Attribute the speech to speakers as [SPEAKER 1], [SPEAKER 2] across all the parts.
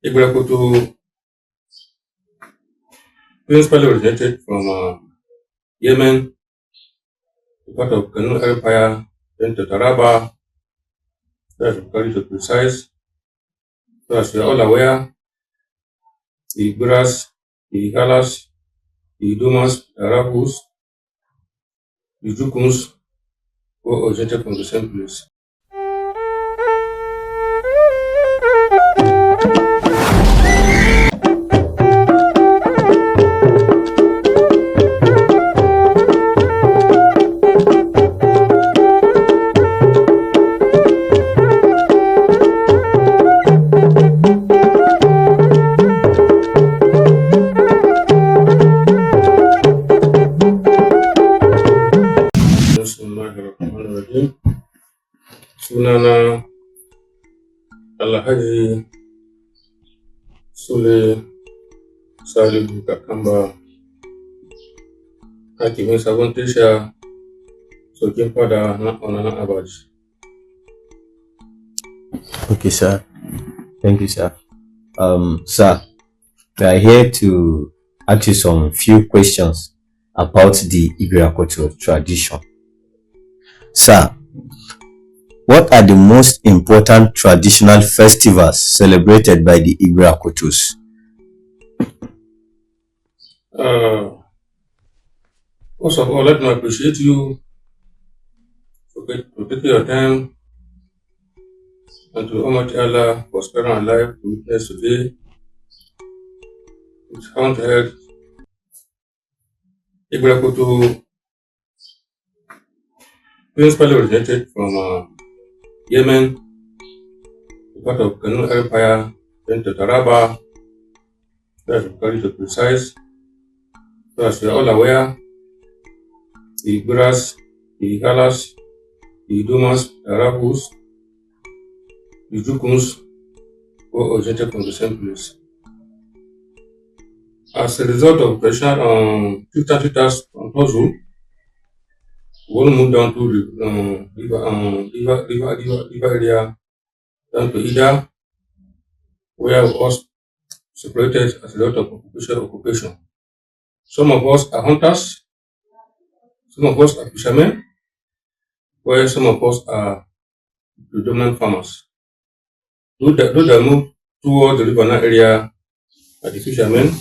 [SPEAKER 1] Igwerakoto principally originated from Yemen, part of Kanu Empire, then to Taraba, that's very to precise. So as we are all aware, the Igboras, the Igalas, the Idumas, the Arabus, the Jukuns were originated from the same place. Sunana Alhaji Sule Salihu Kakamba, hakimin sabon tasha Sokin Fada na Onana Abaji.
[SPEAKER 2] Okay, sir. Thank you, sir. Sir, we are here to ask you some few questions about the Igborakoto tradition. Sir, what are the most important traditional festivals celebrated by the Igborakotos?
[SPEAKER 1] First of all, let me appreciate you for taking your time and to Almighty Allah for sparing our life to witness today. It's handheld Igborakoto principally originated from Yemen, part of Kanu Empire, then to Taraba, that's very to precise. So as we are all aware, the Igboras, the Igalas, the Idumas, the Arabus, the Jukuns were originated from the same place. As a result of traditional chieftains on Tozu, we moved down to river area, down to Ida, where we was separated as a result of occupation. Some of us are hunters, some of us are fishermen, while some of us are predominant farmers. Those that move towards the river area are the fishermen.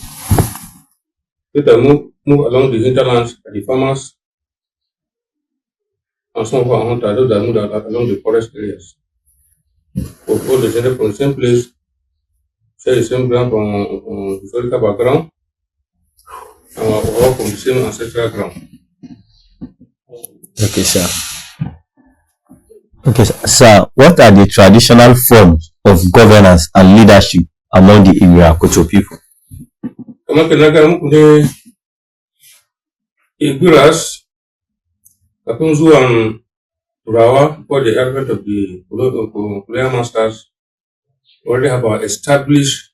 [SPEAKER 1] Those that move along the hinterlands are the farmers. And some of our hunters, those that move along the forest areas. We all descended from the same place, share the same ground from historical background, and we are all from the same ancestral ground.
[SPEAKER 2] Okay, sir. Okay, sir. What are the traditional forms of governance and leadership among the Igborakoto people?
[SPEAKER 1] Igboras, Kapunzu and Turawa, before the advent of the colonial masters, already have our established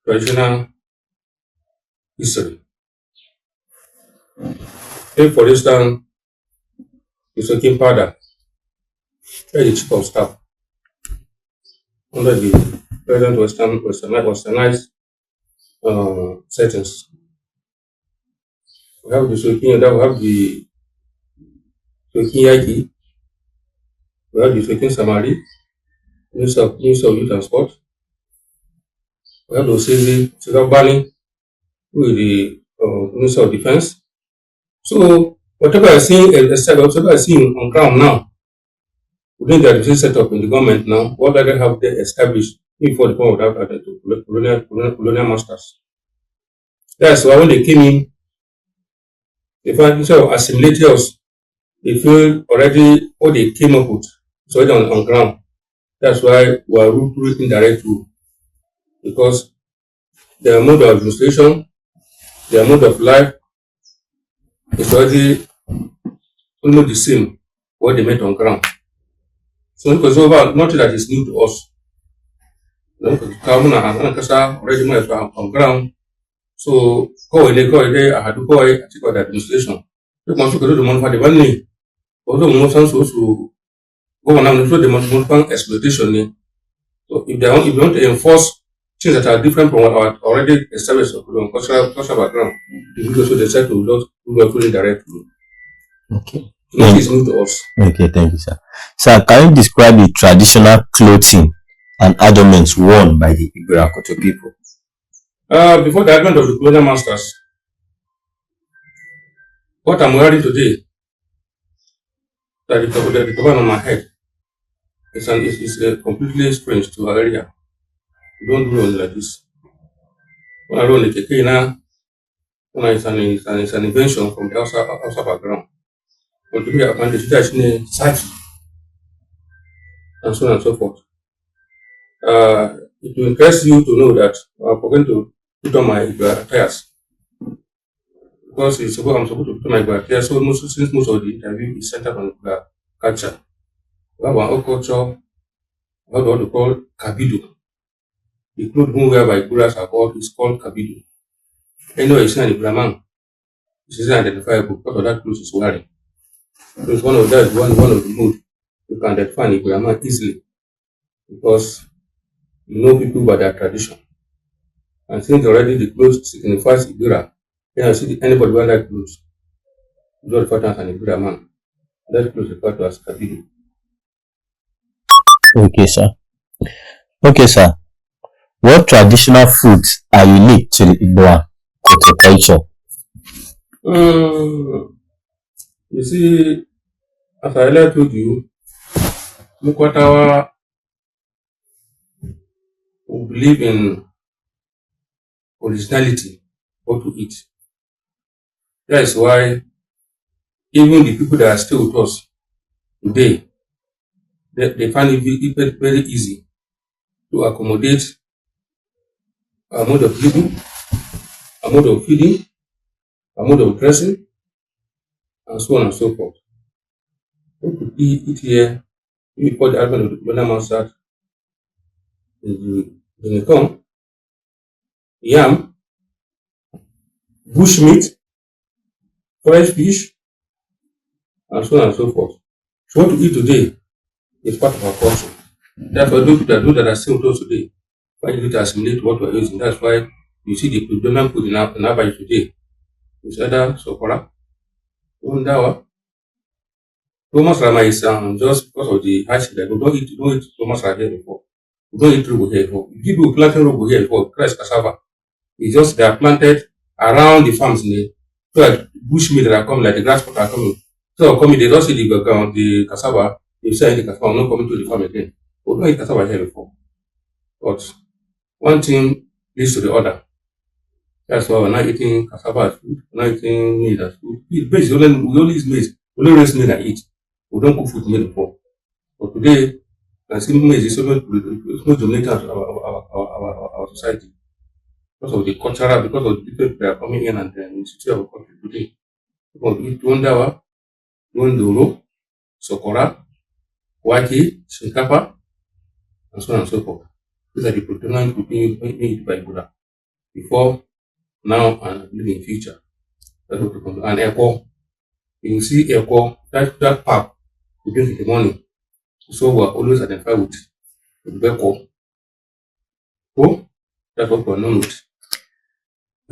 [SPEAKER 1] traditional history. Take for instance, the Sokin Fada, the chief of staff, under the present westernized settings. We have the Sokin, we have the Sokin Yaki, we have the Sokin Samari, Minister of Youth and Sport. We have the Osezi Sigabani, who is the Minister of Defense. So whatever I see on ground now, within the administration set up in the government now, what do they have they established before the form of that colonial masters? That's why when they came in, they found instead of assimilating us, they feel already what they came up with is already on ground. That's why we are through indirect rule, because their mode of administration, their mode of life is already almost the same what they met on ground. So because over nothing that is new to us. Already on ground. So I had to go I take the administration. The month to the month for the money. Although most also go on and so the month exploitation. So if they want to enforce things that are different from what our already established cultural background. So they decide to just do it directly.
[SPEAKER 2] Okay.
[SPEAKER 1] It is new to us.
[SPEAKER 2] Okay, thank you, sir. Sir, can you describe the traditional clothing and adornments worn by the Igbo Akoto people?
[SPEAKER 1] Before the advent of the colonial masters, what I'm wearing today, that the turban on my head, is completely strange to our area. We don't do it like this. When I run the keke now, it's an invention from the outside background. But to me, I find the traditional site and so on and so forth. It will impress you to know that I'm going to put on my attires. Because I'm supposed to put on my attires, so since most of the interview is centered on the culture. We have our own culture, what we call kabido. The clothes we wear by Guras is called kabido. Anyway, you see an Ibraman, this is identifiable because of that clothes is wearing. So it's one of the mood you can identify an Ibraman easily because you know people by their tradition. And since already the clothes signifies Ibira, then I see anybody wear that clothes, you don't refer to as an Ibira man. That clothes referred to as kabido.
[SPEAKER 2] Okay, sir. Okay, sir. What traditional foods are unique to the Igbo Akoto culture?
[SPEAKER 1] You see, as I earlier told you, Mukwatawa will believe in originality, what to eat. That is why even the people that are still with us today, they find it very easy to accommodate a mode of living, a mode of feeding, a mode of dressing, and so on and so forth. What to eat here before the advent of the colonial masters is the corn, yam, bush meat, fresh fish, and so on and so forth. So what to eat today is part of our culture. Therefore, those that are still with us today, why you need to assimilate what we are using. That's why you see the predominant food in our body today. It's either sokora, undawa. Thomas Rama is just because of the hardship that we don't eat Thomas Rama here before. We don't eat robo here before. People planting robo here before, Christ cassava. It's just they are planted around the farms in the so like bush meat that are coming, like the grass are coming. So coming, they don't see the cassava, they say the cassava, I'm not coming to the farm again. We don't eat cassava here before. But one thing leads to the other. That's why we're not eating cassava as food, we're not eating meat as food. Basically, we only use maize, we only raise meat and eat. We don't cook food made before. But today, I see maize is so dominating our society. Because of the cultural, because of the people that are coming in and in the city of our country today. Because we eat Tuondawa, Tuondoro, Sokora, Waki, Shinkapa, and so on and so forth. These are the predominant cooking made by Buddha. Before, now, and in future. That's what we call it. And Eko. You see Eko, that pap we drink in the morning. So we're always identified with Beko. So that's what we're known with.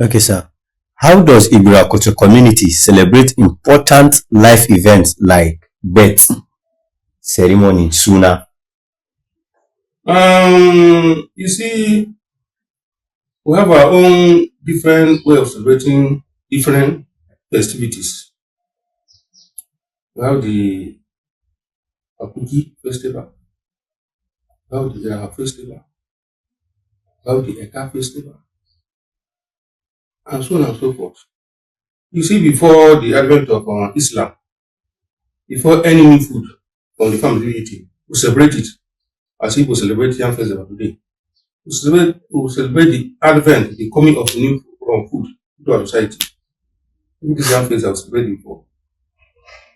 [SPEAKER 2] Okay, sir. How does Igbo Akoto community celebrate important life events like birth, ceremony, suna?
[SPEAKER 1] You see, we have our own different way of celebrating different festivities. We have the Akuki festival, we have the Iraha festival, we have the Eka festival, and so on and so forth. You see, before the advent of Islam, before any new food from the family eating, we celebrate it as if we celebrate Yam Festival today. We celebrate the advent, the coming of the new food to our society. This Yam Festival was celebrated before.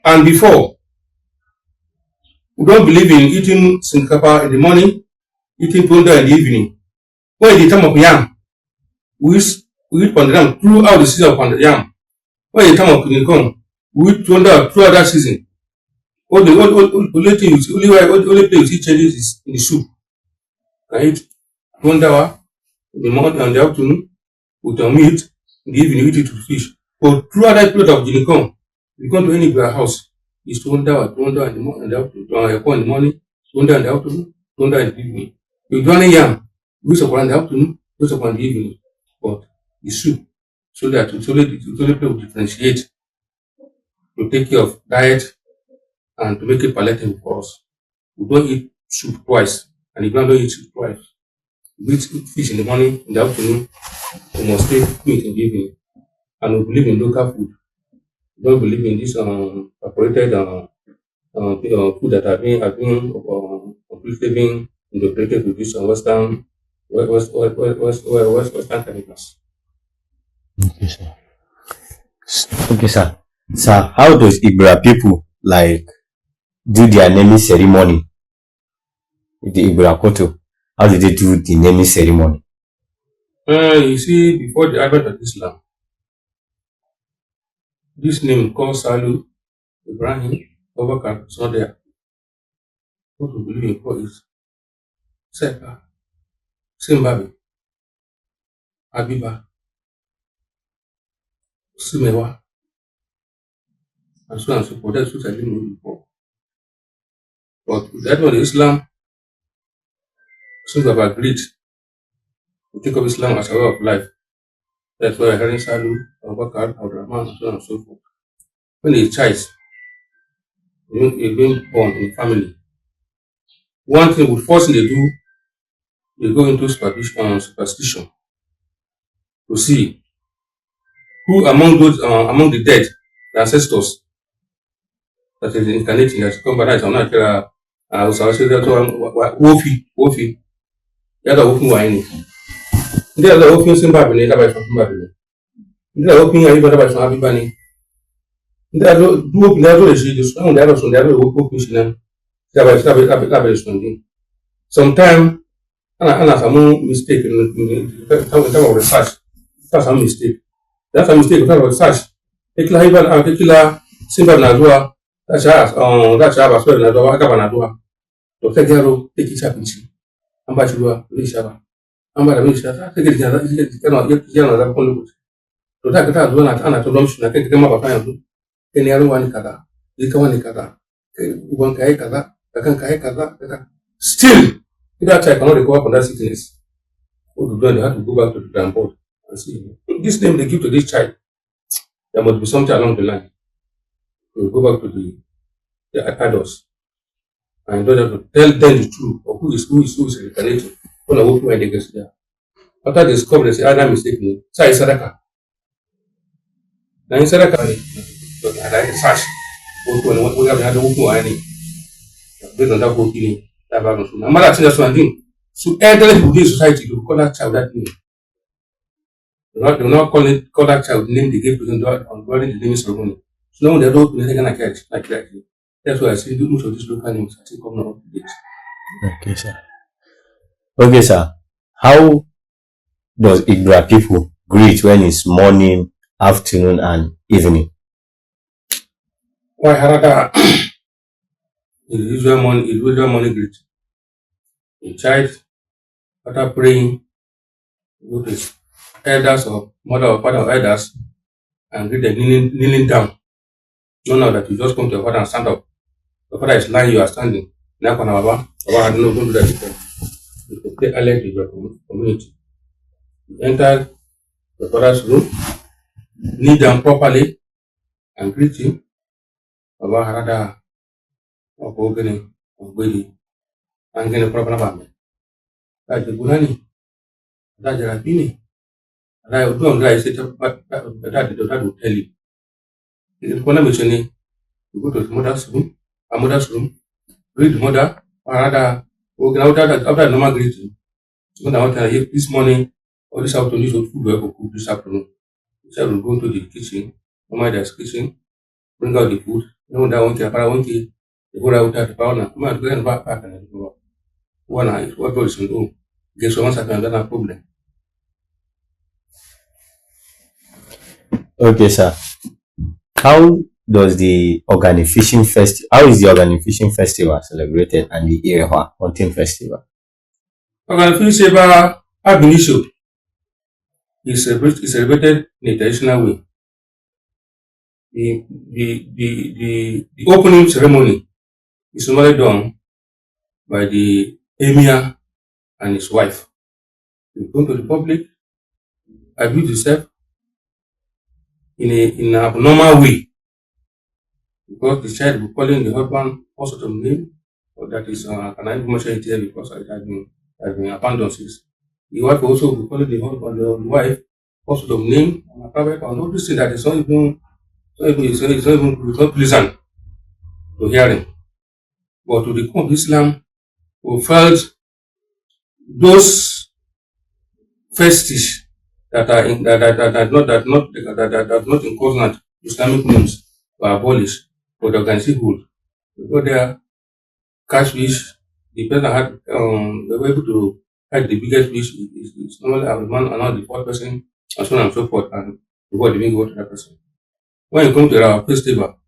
[SPEAKER 1] And before, we don't believe in eating sinkapa in the morning, eating ponda in the evening. When it's the time of yam, we eat pandam throughout the season of yam. When it's the time of kinikom, we eat ponda throughout that season. Only thing only place you see changes is in the soup. I eat pondawa, in the morning and the afternoon with meat, in the evening you eat it with fish. But throughout that period of Jinikon, you go to any house, it's 200 in the morning, in the morning, 200 in the afternoon, 200 in the evening. You do any yam, use upon in the afternoon, use upon in the evening. But the soup, so that it's only to differentiate, to take care of diet and to make it palatable for us. We don't eat soup twice, and if you don't eat soup twice, we eat fish in the morning, in the afternoon, we must take meat in the evening. And we believe in local food. We don't believe in this operated food that have been completely been integrated with this Western chemicals.
[SPEAKER 2] Okay, sir. Okay, sir. Sir, how does Ibra people like do their naming ceremony? The Ibra Koto, how did they do the naming ceremony?
[SPEAKER 1] You see, before the advent of Islam, this name called Salu, Ibrahim, Abubakar, it's not there. What we believe in God is Seka, Zimbabwe, Abiba, Simewa, and so on and so forth. That's what I didn't know before. But with the advent of Islam, since we have agreed to take up Islam as a way of life, that's why I heard Salu, Abubakar, Abdurrahman, and so on and so forth. When a child is being born in a family, one thing would first thing they do, they go into superstition to see who among the dead, the ancestors that is incarnating, that come by night, I'm not sure. Wofi, the other Wofi Wine, the other Wofi Zimbabwe, the other Zimbabwe, the other Wofi Abibani, the other do the other is the other son, the other Wofi, sometimes, and some mistake in terms of research, that's a mistake. That's a mistake in terms of research. Ekila Simba Nadua, that's as well Nadua, Gabanadua. To take care of take it up in sea. Ambashua, Lishaba. Ambasha, take it cannot get another Hollywood. To take it out one at Anatolomshin, I think them up a fine. Any other one kada, Likawanikada, one Kaikada, Kakan. Still, that I cannot recover from that sickness. What to do, they have to go back to the dam board and see. This name they give to this child, there must be something along the line. We go back to the adults and in order to tell them the truth of who is reincarnating. When I walk when they get there. After they discover, they say, I'm mistaken. Say Sadaka. Now in Sadaka, I search. We have had a walk any. Based on that walking. No matter that's one thing. So elderly people in society to call that child that name. They will not call that child the name they gave to them during the naming ceremony. So now they don't they're gonna catch like that. That's why I say most of these local names are still coming up with it.
[SPEAKER 2] Okay, sir. Okay, sir. How does Ibra people greet when it's morning, afternoon, and evening?
[SPEAKER 1] Why Harada is usual morning greet. A child, after praying, go to his elders or mother or father or elders and greet them kneeling down. No, that you just come to your father and stand up. Your father is lying, you are standing. Now, Baba, don't do that again. You play alert with your community. You enter your father's room, kneel down properly, and greet him. Baba Harada, or Bogani, or Gwedi, and get a proper about like the Gulani, that's the Rapini. And I would go and I said, but that will tell you. In the corner, you go to his mother's room, her mother's room, greet the mother, or rather, after normal greeting. So now, this morning, or this afternoon, this food will cook this afternoon. The child will go to the kitchen, no matter the kitchen, bring out the food. No, that one key, they go out at the power. Man, go and back and go. One eye, what was in home? Guess once I can get a problem.
[SPEAKER 2] Okay, sir. How does the organic fishing festival? How is the organic fishing festival celebrated and the Irewa hunting festival?
[SPEAKER 1] Organic fishing festival ab initio is celebrated in a traditional way. The opening ceremony is normally done by the emir and his wife. They come to the public, abuse himself in an abnormal way, because the child will be calling the husband all sort of name, or that is can I even mention it here because it has been abandoned since. The wife also will be calling the husband, the wife, all sort of name and private, and all this thing that is not even it's not pleasant to hearing. But to the core of Islam, we felt those festish that are in not in consonant Islamic names were abolished for the organizing good. We go there, catch fish. The person had they were able to catch the biggest fish is normally a man and not the fourth person, and so on and so forth, and the word didn't go to that person. When you come to our festival,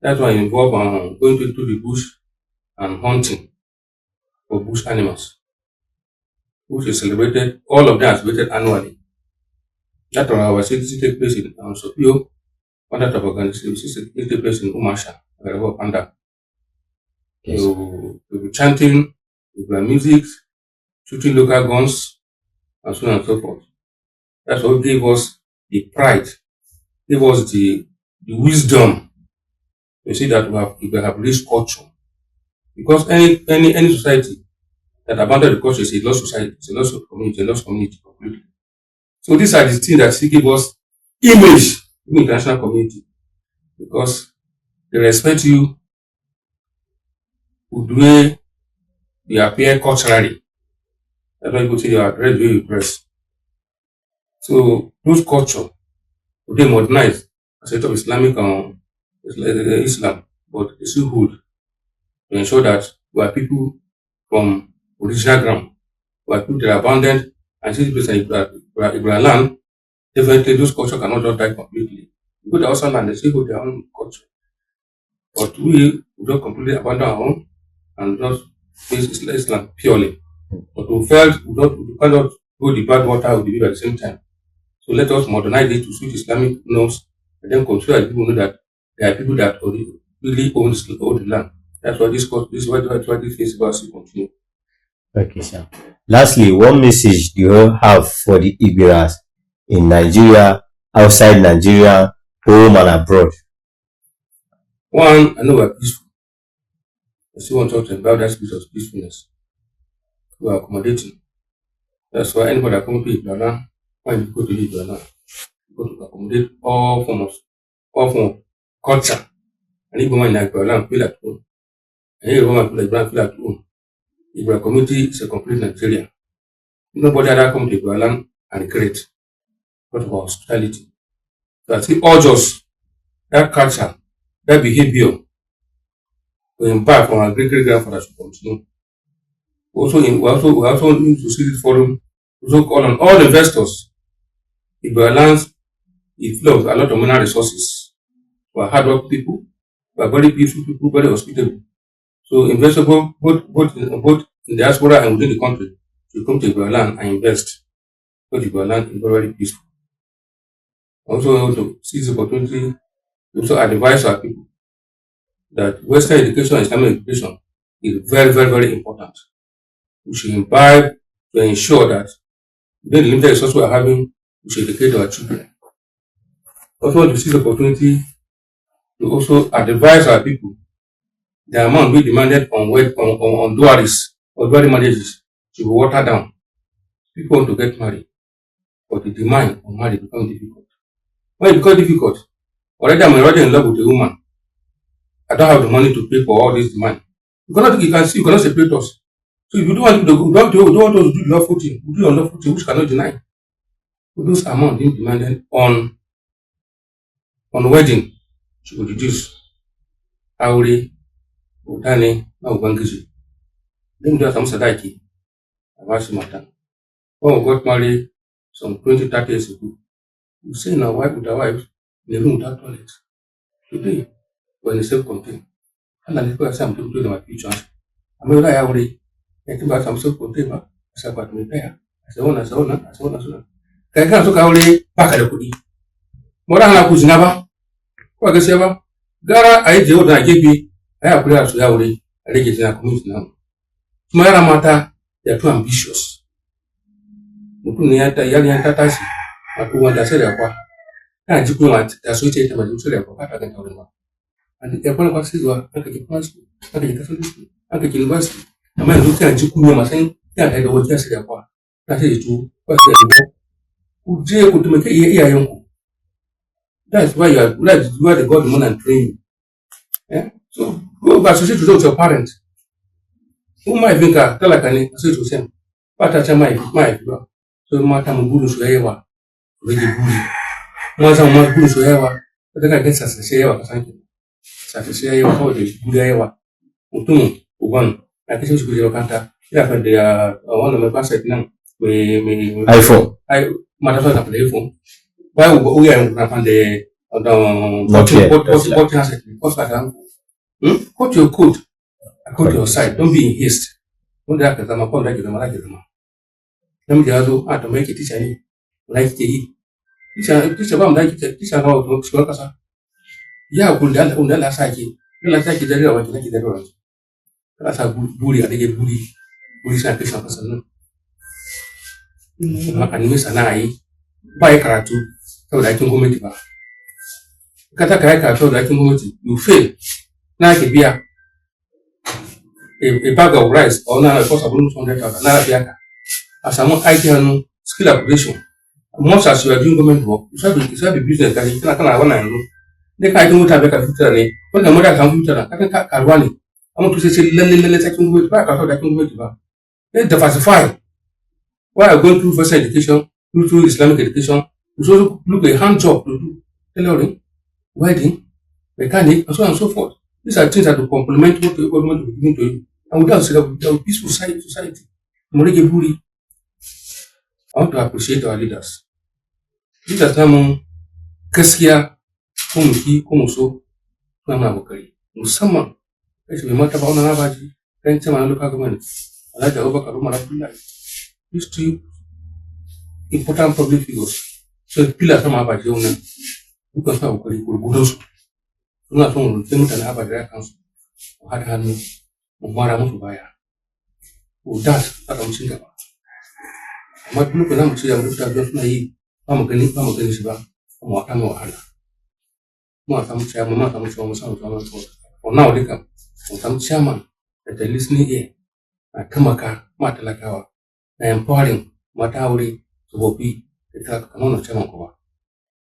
[SPEAKER 1] that's why it involve going to the bush and hunting for bush animals, which is celebrated, all of them are celebrated annually. That our city take place in Sopio, one that of organization take place in Umasha, wherever Panda.
[SPEAKER 2] Yes.
[SPEAKER 1] So we'll be chanting, we'll be music, shooting local guns, and so on and so forth. That's what gave us the pride, gave us the wisdom to see that we have rich culture. Because any society that abandons the culture is a lost society, it's a lost community completely. So these are the things that still give us image in the international community, because they respect you with the way you appear culturally. That's why people say you are dressed the way you dress. So those culture, they modernize as a set of Islamic Islam, but it's still good to ensure that we are people from original ground, we are people that are abandoned and see the place in Igbo land. Definitely those culture cannot just die completely. You go to outside land, they still go their own culture. But we don't completely abandon our own and just face Islam purely. But we felt we cannot go the bad water with the river at the same time. So let us modernize it to suit Islamic norms, and then consider people know that there are people that really own the land. That's why this festival should continue.
[SPEAKER 2] Okay, sir. Lastly, what message do you have for the Igbiras in Nigeria, outside Nigeria, home and abroad?
[SPEAKER 1] One, I know we're peaceful. I still want to talk about that spirit of peacefulness. We are accommodating. That's why anybody that comes to Igbiran, when you go to Igbiran, you go to accommodate all forms of culture. And even when Igbiran feel at home, and even when Igbiran feel at home, Igbiran community is a complete Nigeria. Nobody other come to Igbiran and create because of our hospitality. So I think urge us, that culture, that behavior, we embark from our great grandfathers to continue. We also need to see this forum, also call on all investors. Igbiran lands is full of a lot of mineral resources. We are hardworking people, we are very peaceful people, very hospitable. So investors both in diaspora and within the country should come to Igbiran land and invest. Because Igbiran land is very peaceful. Also want to seize the opportunity to also advise our people that Western education and Islamic education is very, very, very important. We should imbibe to ensure that within the limited resources we are having, we should educate our children. Also want to seize the opportunity to also advise our people the amount we demanded on dowries or dowry marriages should be watered down. People want to get married, but the demand on marriage becomes difficult. When it becomes difficult, already I'm already in love with a woman. I don't have the money to pay for all this demand. You cannot separate us. So if you don't want us to do the lawful thing, we do the unlawful thing, which cannot deny. So those amounts being demanded on wedding should be reduced. Aure, Utane, na Ubangiji. Then we do some sadaki. When we got married some 20-30 years ago, we say now wife with our wife in a room without toilet. Today, we're in the same container. And I go say I'm talking to my future. I'm going to already. I think about some self-contained. I said, but me there. I said, I said. kai kana so ka aure baka da kuɗi mora hana ku zina ba ko gaskiya ba gara a yi jewa da gefe a yi hakuri a su ya aure a rage zina kuma zina kuma yara mata they are too ambitious mutum ne ya tashi a kowa da sai da kwa kana ji kuma ta so ce ta bari sai da kwa ba ta ga taurin ba an da kwana sai zuwa aka ki kuma su aka ki kasar su aka ki university amma yanzu kana ji kuma masan yana da wajen sai da kwa ta sai to ba sai da ku je ku tumake iyayenku. That's why you are the God man and train you. Yeah? So go associate yourself with your parents. Who might think talaka ne associate yourself. Ba ta ce mai ba. So mata mu gudu su yawa. Rage gudu. Ma san ma gudu su yawa. Kada ka ga sassa yawa ka san ki. Sassa yawa kawai da gudu yawa. Mutum uban a kashe shi kuje kanta. Ina fa da wannan mai password nan mai
[SPEAKER 2] iPhone.
[SPEAKER 1] Mata fa da iPhone. Why we are from the quote your code, quote your side. Don't be in haste. Don't like the Zama, like the Malaki. Let me also to make it teacher like the teacher about like teacher about to school. Yeah, good last cycle. The last cycle, the real one, like the door. That's a good bully, I get bully scientific person. And Miss and I buy a car too. Saboda aikin gwamnati ba ka ta kai ka saboda aikin gwamnati you fail na ke biya a bag of rice or na cost of 100,000 na biya ka a samu aiki hannu skill application most as you are doing government work you should be business ka kana wannan yanzu dai ka aikin wuta bai ka fitar ne wanda mu da kan fitar ka karuwa ne amma to sai lalle aikin gwamnati ba ka saboda aikin gwamnati ba they diversify why are going through first education through Islamic education. We also look at hand job to do, tailoring, wedding, mechanic, and so on and so forth. These are things that will complement what the government will bring to you. And without say that without peaceful society. I want to appreciate our leaders. Leaders namu gaskiya ko mu ki ko mu so suna mana kokari. Musamman kai mai mata ba wannan abaji kan ce mana local government. Alhaji Abubakar Umar Abdullahi. These two important public figures. So pila sama abaji wannan duka suna kokari gurgudun su suna son rufe mutane abaji ya kansu mu haɗa hannu mu mara musu baya ko da aka mu gaba amma duk lokacin mu ce ya mutu da suna yi ba mu gani shi ba mu wata mu wahala mu samu chairman mu samu for now dika mu samu chairman da ta listening ear a tamaka ma talakawa na empowering mata aure tsofaffi da kamar na chairman kuma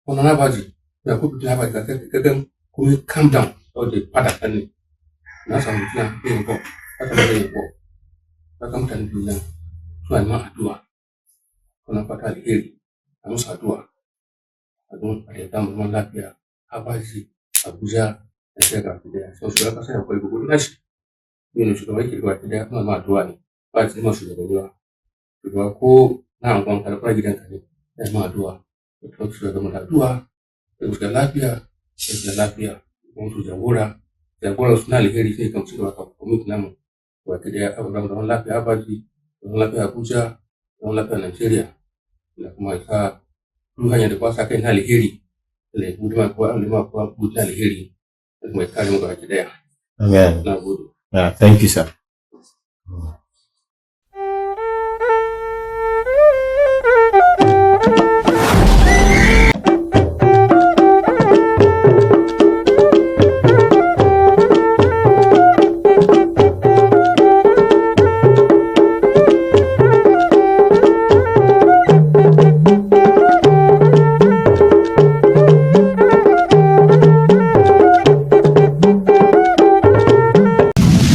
[SPEAKER 1] wannan abaji da ku na abaji ka kuma calm down or the fada kan ne na samu tuna yin ko haka da yin ko haka mutane biyu nan suna ma addu'a kuna fata alheri a musu addu'a a don a da mu lafiya abaji Abuja da shega da so shi ka sai akwai gudu na shi ne shugaban ke gaba da kuma ma addu'a ne ba shi ma shugaban ruwa ko na an kwan karfa gidanka ne da ma addu'a to su da mu addu'a da su lafiya mun su jagora suna alheri sai kan su da community namu wata da abu da lafiya Abaji da lafiya Abuja da lafiya Nigeria da kuma sa duk hanyar da kwasa kai na alheri da gudu ma ko gudu alheri da kuma kare mu gaba daya.
[SPEAKER 2] Amen.
[SPEAKER 1] Na gode.
[SPEAKER 2] Yeah, thank you, sir.